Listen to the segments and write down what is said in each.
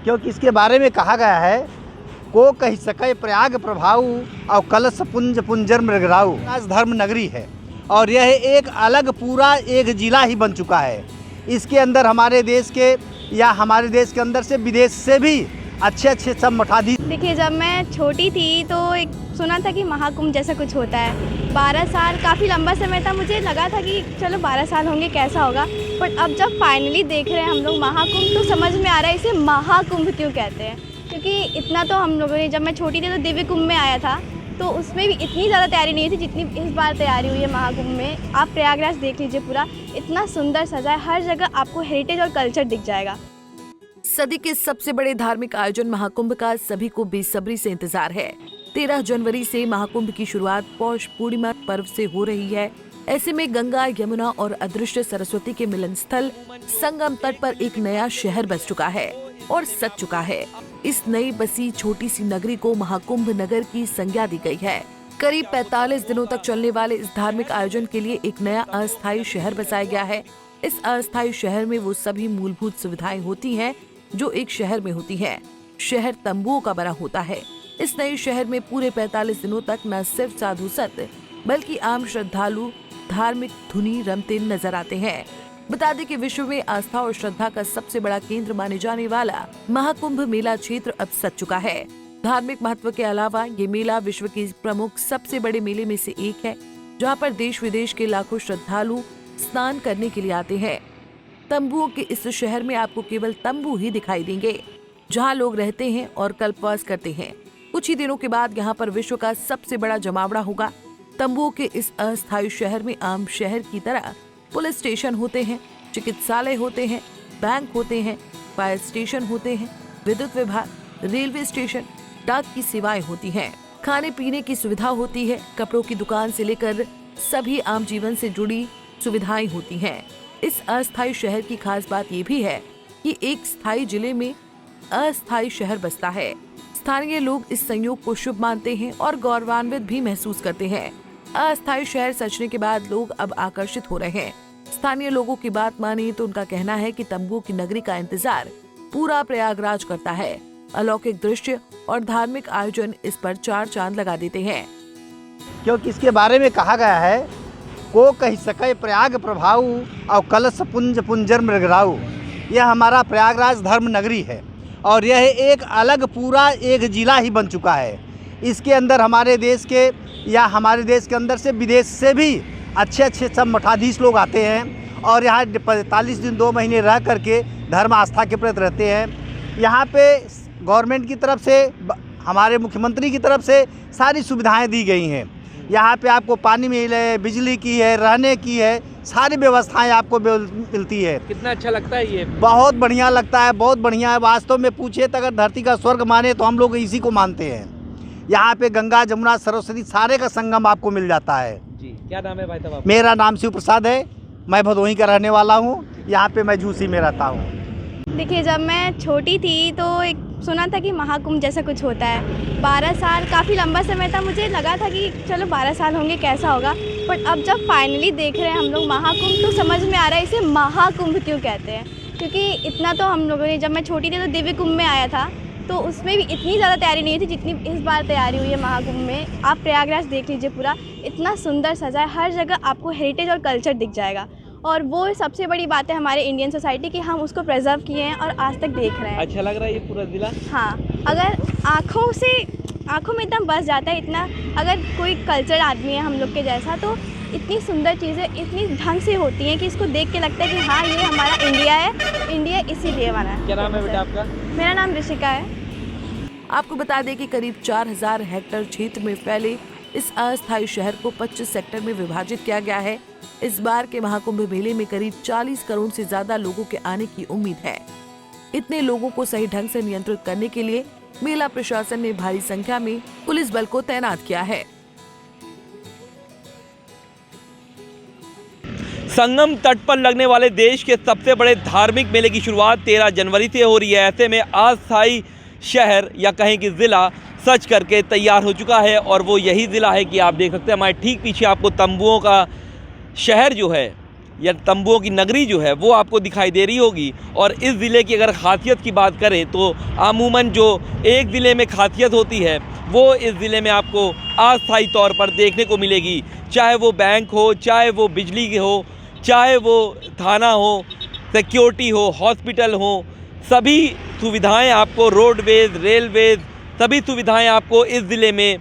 क्योंकि इसके बारे में कहा गया है को कही सके प्रयाग प्रभाव और कलश पुंज पुंजर मृगराऊ। आज धर्म नगरी है और यह एक अलग पूरा एक जिला ही बन चुका है। इसके अंदर हमारे देश के या हमारे देश के अंदर से विदेश से भी अच्छे सब मठाधीश। देखिए, जब मैं छोटी थी तो एक सुना था कि महाकुंभ जैसा कुछ होता है। 12 साल काफ़ी लंबा समय था, मुझे लगा था कि चलो 12 साल होंगे कैसा होगा, बट अब जब फाइनली देख रहे हैं हम लोग महाकुंभ तो समझ में आ रहा है इसे महाकुंभ क्यों कहते हैं। क्योंकि इतना तो हम लोगों ने, जब मैं छोटी थी तो दिव्य कुंभ में आया था, तो उसमें भी इतनी ज़्यादा तैयारी नहीं थी जितनी इस बार तैयारी हुई है महाकुंभ में। आप प्रयागराज देख लीजिए, पूरा इतना सुंदर सजा है, हर जगह आपको हेरिटेज और कल्चर दिख जाएगा। सदी के सबसे बड़े धार्मिक आयोजन महाकुंभ का सभी को बेसब्री से इंतजार है। 13 जनवरी से महाकुंभ की शुरुआत पौष पूर्णिमा पर्व से हो रही है। ऐसे में गंगा, यमुना और अदृश्य सरस्वती के मिलन स्थल संगम तट पर एक नया शहर बस चुका है और सज चुका है। इस नई बसी छोटी सी नगरी को महाकुंभ नगर की संज्ञा दी गई है। करीब 45 दिनों तक चलने वाले इस धार्मिक आयोजन के लिए एक नया अस्थायी शहर बसाया गया है। इस अस्थायी शहर में वो सभी मूलभूत सुविधाएं होती हैं जो एक शहर में होती है। शहर तंबुओं का बना होता है। इस नए शहर में पूरे 45 दिनों तक न सिर्फ साधु संत बल्कि आम श्रद्धालु धार्मिक धुनी रमते नजर आते हैं। बता दें कि विश्व में आस्था और श्रद्धा का सबसे बड़ा केंद्र माने जाने वाला महाकुंभ मेला क्षेत्र अब सज चुका है। धार्मिक महत्व के अलावा ये मेला विश्व के प्रमुख सबसे बड़े मेले में से एक है, जहाँ पर देश विदेश के लाखों श्रद्धालु स्नान करने के लिए आते हैं। तंबुओं के इस शहर में आपको केवल तंबू ही दिखाई देंगे, जहाँ लोग रहते हैं और कल्पवास करते हैं। कुछ ही दिनों के बाद यहाँ पर विश्व का सबसे बड़ा जमावड़ा होगा। तंबुओं के इस अस्थायी शहर में आम शहर की तरह पुलिस स्टेशन होते हैं, चिकित्सालय होते हैं, बैंक होते हैं, फायर स्टेशन होते हैं, विद्युत विभाग, रेलवे स्टेशन, डाक की सेवाएं होती हैं, खाने पीने की सुविधा होती है, कपड़ों की दुकान से लेकर सभी आम जीवन से जुड़ी सुविधाएं होती हैं। इस अस्थायी शहर की खास बात ये भी है कि एक स्थायी जिले में अस्थायी शहर बसता है। स्थानीय लोग इस संयोग को शुभ मानते हैं और गौरवान्वित भी महसूस करते हैं। अस्थायी शहर सजने के बाद लोग अब आकर्षित हो रहे हैं। स्थानीय लोगों की बात माने तो उनका कहना है कि तंबुओं की नगरी का इंतजार पूरा प्रयागराज करता है। अलौकिक दृश्य और धार्मिक आयोजन इस पर 4 चांद लगा देते हैं। क्योंकि इसके बारे में कहा गया है को कही सके प्रयाग प्रभाव और कलश पुंज पुंजर मृगराऊ। यह हमारा प्रयागराज धर्म नगरी है और यह एक अलग पूरा एक जिला ही बन चुका है। इसके अंदर हमारे देश के या हमारे देश के अंदर से विदेश से भी अच्छे सब मठाधीश लोग आते हैं और यहाँ 45 दिन 2 महीने रह करके धर्म आस्था के प्रति रहते हैं। यहाँ पे गवर्नमेंट की तरफ से, हमारे मुख्यमंत्री की तरफ से सारी सुविधाएं दी गई हैं। यहाँ पे आपको पानी मिले, बिजली की है, रहने की है, सारी व्यवस्थाएं आपको मिलती है। कितना अच्छा लगता है ये? बहुत बढ़िया लगता है, बहुत बढ़िया है। वास्तव में पूछे तो अगर धरती का स्वर्ग माने तो हम लोग इसी को मानते हैं। यहाँ पे गंगा, जमुना, सरस्वती सारे का संगम आपको मिल जाता है। जी, क्या नाम है भाई साहब? मेरा नाम शिव प्रसाद है, मैं भदोही का रहने वाला हूँ। यहाँ पे मैं झूसी में रहता हूँ। देखिए, जब मैं छोटी थी तो एक सुना था कि महाकुंभ जैसा कुछ होता है। 12 साल काफ़ी लंबा समय था, मुझे लगा था कि चलो 12 साल होंगे कैसा होगा, बट अब जब फाइनली देख रहे हैं हम लोग महाकुंभ तो समझ में आ रहा है इसे महाकुंभ क्यों कहते हैं। क्योंकि इतना तो हम लोगों ने, जब मैं छोटी थी तो दिव्य कुंभ में आया था, तो उसमें भी इतनी ज़्यादा तैयारी नहीं थी जितनी इस बार तैयारी हुई है महाकुंभ में। आप प्रयागराज देख लीजिए, पूरा इतना सुंदर सजा है, हर जगह आपको हेरिटेज और कल्चर दिख जाएगा। और वो सबसे बड़ी बात है हमारे इंडियन सोसाइटी की, हम उसको प्रिजर्व किए हैं और आज तक देख रहे हैं। अच्छा लग रहा है ये पूरा जिला? हाँ, अगर आँखों में इतना बस जाता है, इतना अगर कोई कल्चर आदमी है हम लोग के जैसा, तो इतनी सुंदर चीज़ें इतनी ढंग से होती हैं कि इसको देख के लगता है कि हाँ, ये हमारा इंडिया है, इंडिया इसीलिए बना है। क्या नाम है बेटा आपका? मेरा नाम ऋषिका है। आपको बता दें कि करीब 4000 हेक्टेयर क्षेत्र में फैले इस अस्थायी शहर को 25 सेक्टर में विभाजित किया गया है। इस बार के महाकुंभ मेले में करीब 40 करोड़ से ज्यादा लोगों के आने की उम्मीद है। इतने लोगों को सही ढंग से नियंत्रित करने के लिए मेला प्रशासन ने भारी संख्या में पुलिस बल को तैनात किया है। संगम तट पर लगने वाले देश के सबसे बड़े धार्मिक मेले की शुरुआत 13 जनवरी से हो रही है। ऐसे में अस्थायी शहर या कहें कि जिला सज करके तैयार हो चुका है और वो यही ज़िला है कि आप देख सकते हैं हमारे ठीक पीछे आपको तंबुओं का शहर जो है या तंबुओं की नगरी जो है वो आपको दिखाई दे रही होगी। और इस ज़िले की अगर खासियत की बात करें तो अमूमन जो एक ज़िले में खासियत होती है वो इस ज़िले में आपको अस्थायी तौर पर देखने को मिलेगी, चाहे वो बैंक हो, चाहे वो बिजली की हो, चाहे वो थाना हो, सिक्योरिटी हो, हॉस्पिटल हो, सभी सुविधाएं आपको, रोडवेज, रेलवेज, सभी सुविधाएं आपको इस ज़िले में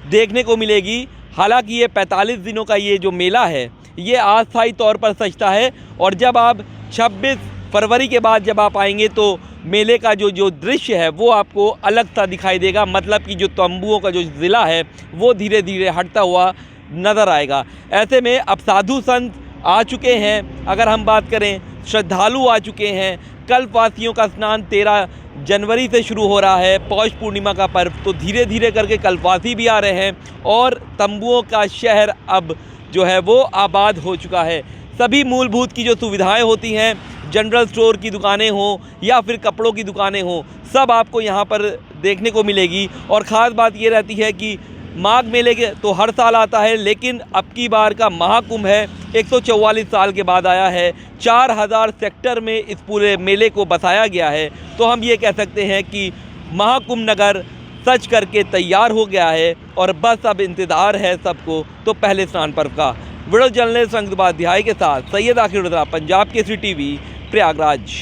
देखने को मिलेगी। हालांकि ये 45 दिनों का ये जो मेला है ये अस्थायी तौर पर सजता है और जब आप 26 फरवरी के बाद जब आप आएंगे तो मेले का जो दृश्य है वो आपको अलग सा दिखाई देगा। मतलब कि जो तंबुओं का जो ज़िला है वो धीरे धीरे हटता हुआ नज़र आएगा। ऐसे में अब साधु संत आ चुके हैं, अगर हम बात करें श्रद्धालु आ चुके हैं। कल्पवासियों का स्नान 13 जनवरी से शुरू हो रहा है, पौष पूर्णिमा का पर्व, तो धीरे धीरे करके कल्पवासी भी आ रहे हैं और तंबुओं का शहर अब जो है वो आबाद हो चुका है। सभी मूलभूत की जो सुविधाएं होती हैं, जनरल स्टोर की दुकानें हों या फिर कपड़ों की दुकानें हों, सब आपको यहाँ पर देखने को मिलेगी। और ख़ास बात ये रहती है कि माघ मेले के तो हर साल आता है, लेकिन अब की बार का महाकुंभ है 144 साल के बाद आया है। 4000 सेक्टर में इस पूरे मेले को बसाया गया है। तो हम ये कह सकते हैं कि महाकुंभ नगर सज करके तैयार हो गया है और बस अब इंतज़ार है सबको तो पहले स्नान पर्व का। वीडियो जर्नलिस्ट संग उपाध्याय के साथ सैयद आखिर रुद्रा, पंजाब केसरी टीवी, प्रयागराज।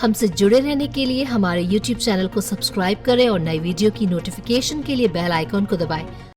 हमसे जुड़े रहने के लिए हमारे YouTube चैनल को सब्सक्राइब करें और नई वीडियो की नोटिफिकेशन के लिए बेल आइकॉन को दबाएं।